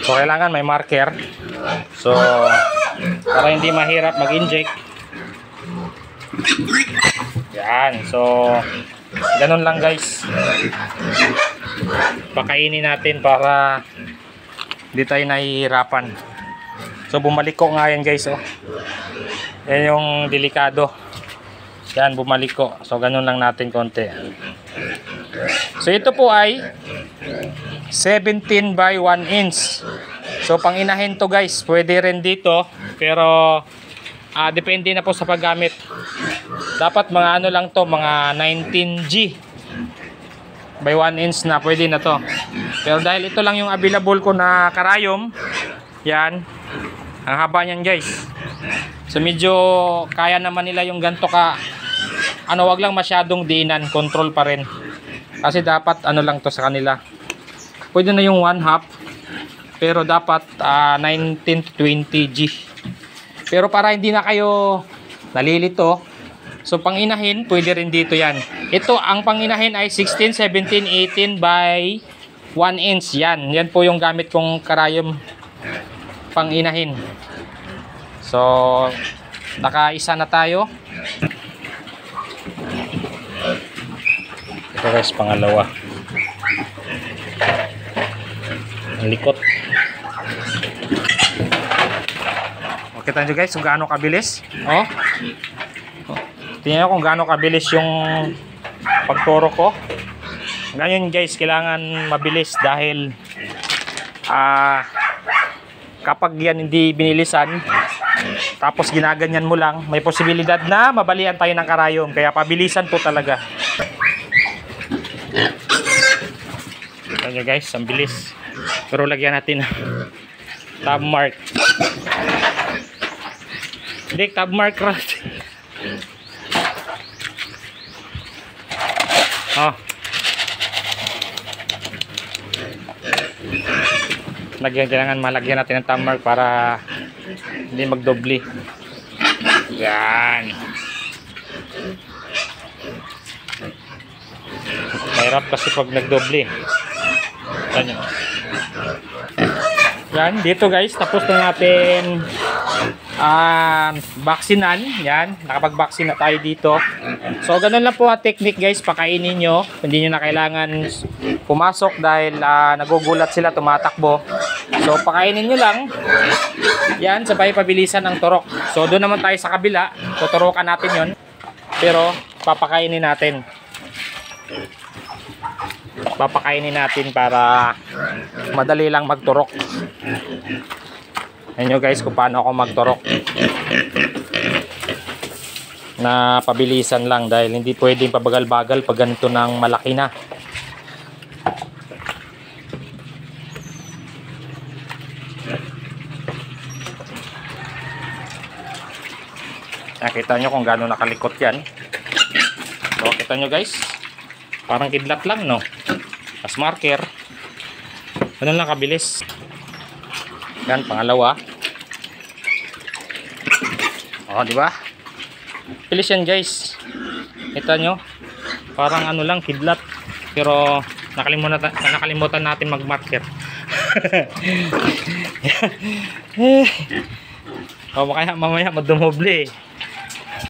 So kailangan may marker. So para hindi mahirap mag-inject. Yan. So ganun lang guys. Pakainin natin para hindi tayo nahihirapan. So bumalik ko nga yan guys, oh. Yan yung delikado. Yan, bumalik ko. So ganun lang natin konti. So ito po ay 17 by 1 inch. So pang inahin to guys. Pwede rin dito, pero depende na po sa paggamit. Dapat mga ano lang to, mga 19G by 1 inch na, pwede na to. Pero dahil ito lang yung available ko na karayom, yan, ang haba niyan guys. So medyo kaya naman nila yung ganto ka, wag lang masyadong diinan, control pa rin. Kasi dapat ano lang to sa kanila. Pwede na yung 1/2, pero dapat 19 to 20G. Pero para hindi na kayo nalilito, so panginahin, pwede rin dito yan. Ito, ang panginahin ay 16, 17, 18 by 1 inch. Yan. Yan po yung gamit kong karayom panginahin. So, nakaisa na tayo. Ito guys, pangalawa. Ang likot. Kita nyo guys kung gaano kabilis. Oh. Tingnan nyo kung gaano kabilis yung pagturo ko. Ngayon guys, kailangan mabilis dahil kapag yan hindi binilisan, tapos ginaganyan mo lang, may posibilidad na mabalian tayo ng karayom. Kaya pabilisan po talaga. Tingnan nyo guys, ang bilis. Pero lagyan natin tab mark. Hindi, tab mark right. Oh. Kailangan malagyan natin ng tab mark para hindi magdobli. Yan. Mahirap kasi pag nagdobli. Yan, dito guys, tapos na natin vaksinan. Yan, nakapag-vaccine na tayo dito. So ganun lang po ang technique guys, pakainin nyo. Hindi nyo na kailangan pumasok dahil nagugulat sila, tumatakbo. So pakainin nyo lang. Yan, sabay pabilisan ng turok. So doon naman tayo sa kabila, tuturukan natin yon, pero papakainin natin. Papakainin natin para madali lang magturok. Ayan nyo guys kung paano ako magturok na pabilisan lang, dahil hindi pwedeng pabagal-bagal pag ganito ng malaki na. Nakita nyo kung gaano nakalikot yan. So kita nyo guys, parang kidlat lang, no? As marker, ganun lang kabilis. Yan, pangalawa. Oh, di ba? Bilis yan guys. Kita nyo, parang ano lang, kidlat. Pero nakalimutan natin mag-marker. Oh, kaya mamaya madumoble.